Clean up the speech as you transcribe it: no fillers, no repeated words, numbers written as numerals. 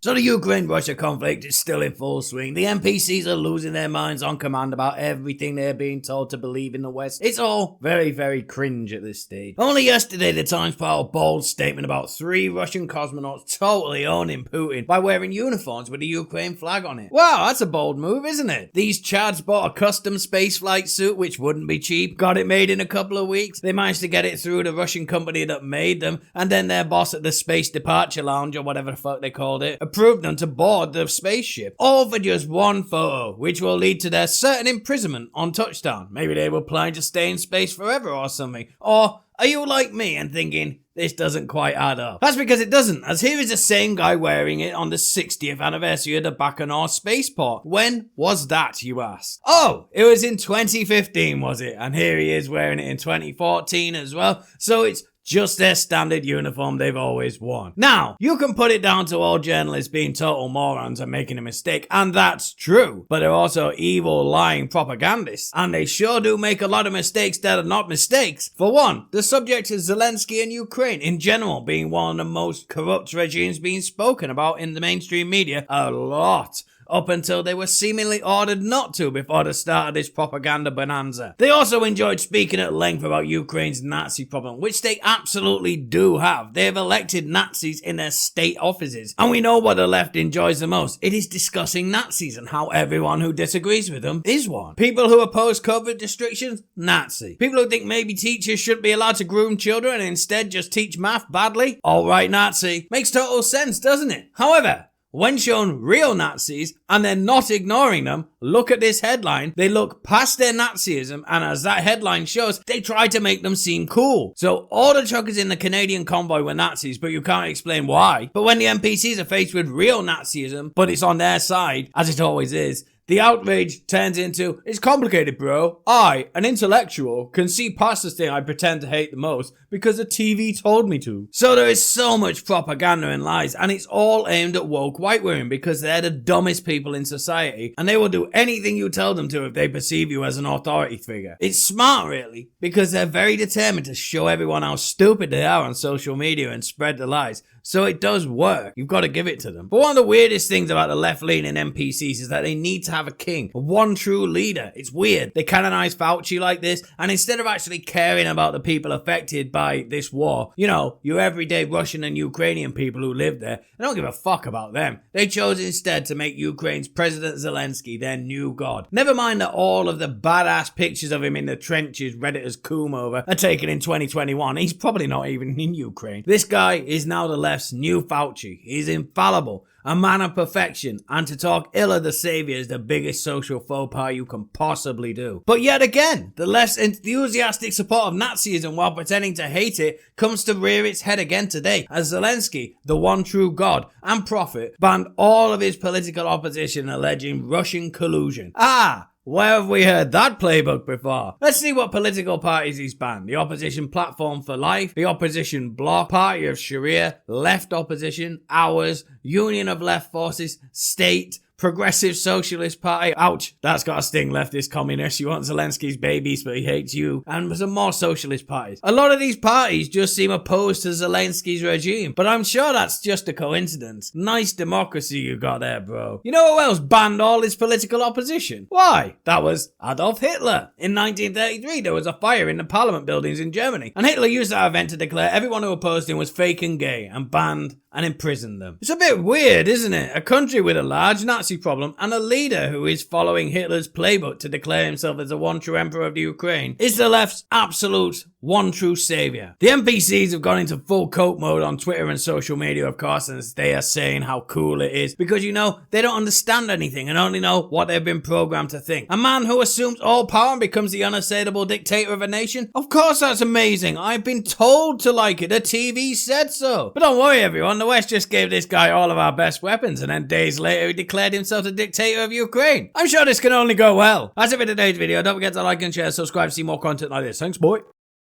So the Ukraine-Russia conflict is still in full swing. The NPCs are losing their minds on command about everything they're being told to believe in the West. It's all very, very cringe at this stage. Only yesterday, the Times put out a bold statement about 3 Russian cosmonauts totally owning Putin by wearing uniforms with the Ukraine flag on it. Wow, that's a bold move, isn't it? These chads bought a custom spaceflight suit, which wouldn't be cheap, got it made in a couple of weeks. They managed to get it through the Russian company that made them, and then their boss at the Space Departure Lounge, or whatever the fuck they called it, approved them to board the spaceship, all for just one photo, which will lead to their certain imprisonment on touchdown. Maybe they were planning to stay in space forever or something. Or are you like me and thinking, this doesn't quite add up? That's because it doesn't, as here is the same guy wearing it on the 60th anniversary of the Baikonur spaceport. When was that, you ask? Oh, it was in 2015, was it? And here he is wearing it in 2014 as well. So it's just their standard uniform they've always worn. Now, you can put it down to all journalists being total morons and making a mistake, and that's true. But they're also evil, lying propagandists, and they sure do make a lot of mistakes that are not mistakes. For one, the subject is Zelensky and Ukraine in general being one of the most corrupt regimes being spoken about in the mainstream media a lot, up until they were seemingly ordered not to before the start of this propaganda bonanza. They also enjoyed speaking at length about Ukraine's Nazi problem, which they absolutely do have. They have elected Nazis in their state offices. And we know what the left enjoys the most. It is discussing Nazis and how everyone who disagrees with them is one. People who oppose COVID restrictions, Nazi. People who think maybe teachers shouldn't be allowed to groom children and instead just teach math badly, alright, Nazi. Makes total sense, doesn't it? However, when shown real Nazis, and they're not ignoring them, look at this headline. They look past their Nazism, and as that headline shows, they try to make them seem cool. So all the truckers in the Canadian convoy were Nazis, but you can't explain why. But when the NPCs are faced with real Nazism, but it's on their side, as it always is, the outrage turns into, it's complicated, bro. I, an intellectual, can see past this thing I pretend to hate the most because the TV told me to. So there is so much propaganda and lies, and it's all aimed at woke white women because they're the dumbest people in society, and they will do anything you tell them to if they perceive you as an authority figure. It's smart, really, because they're very determined to show everyone how stupid they are on social media and spread the lies. So it does work. You've got to give it to them. But one of the weirdest things about the left-leaning NPCs is that they need to have a king, one true leader. It's weird. They canonize Fauci like this, and instead of actually caring about the people affected by this war, you know, your everyday Russian and Ukrainian people who live there, they don't give a fuck about them. They chose instead to make Ukraine's President Zelenskyy their new god. Never mind that all of the badass pictures of him in the trenches Redditors coom over are taken in 2021. He's probably not even in Ukraine. This guy is now the left's new Fauci. He's infallible, a man of perfection, and to talk ill of the savior is the biggest social faux pas you can possibly do. But yet again, the left's enthusiastic support of Nazism while pretending to hate it comes to rear its head again today, as Zelensky, the one true god and prophet, banned all of his political opposition alleging Russian collusion. Where have we heard that playbook before? Let's see what political parties he's banned. The Opposition Platform for Life, the Opposition Bloc, Party of Sharia, Left Opposition, Ours, Union of Left Forces, State, Progressive Socialist Party. Ouch, that's got a sting, leftist communist. You want Zelensky's babies, but he hates you. And some more socialist parties. A lot of these parties just seem opposed to Zelensky's regime, but I'm sure that's just a coincidence. Nice democracy you got there, bro. You know who else banned all his political opposition? Why? That was Adolf Hitler. In 1933, there was a fire in the parliament buildings in Germany, and Hitler used that event to declare everyone who opposed him was fake and gay, and banned and imprisoned them. It's a bit weird, isn't it? A country with a large Nazi problem and a leader who is following Hitler's playbook to declare himself as the one true emperor of the Ukraine is the left's absolute one true savior. The NPCs have gone into full cope mode on Twitter and social media, of course, and they are saying how cool it is because, you know, they don't understand anything and only know what they've been programmed to think. A man who assumes all power and becomes the unassailable dictator of a nation? Of course that's amazing. I've been told to like it. The TV said so. But don't worry, everyone. The West just gave this guy all of our best weapons, and then days later he declared himself the dictator of Ukraine. I'm sure this can only go well. That's it for today's video. Don't forget to like and share, subscribe to see more content like this. Thanks, boy.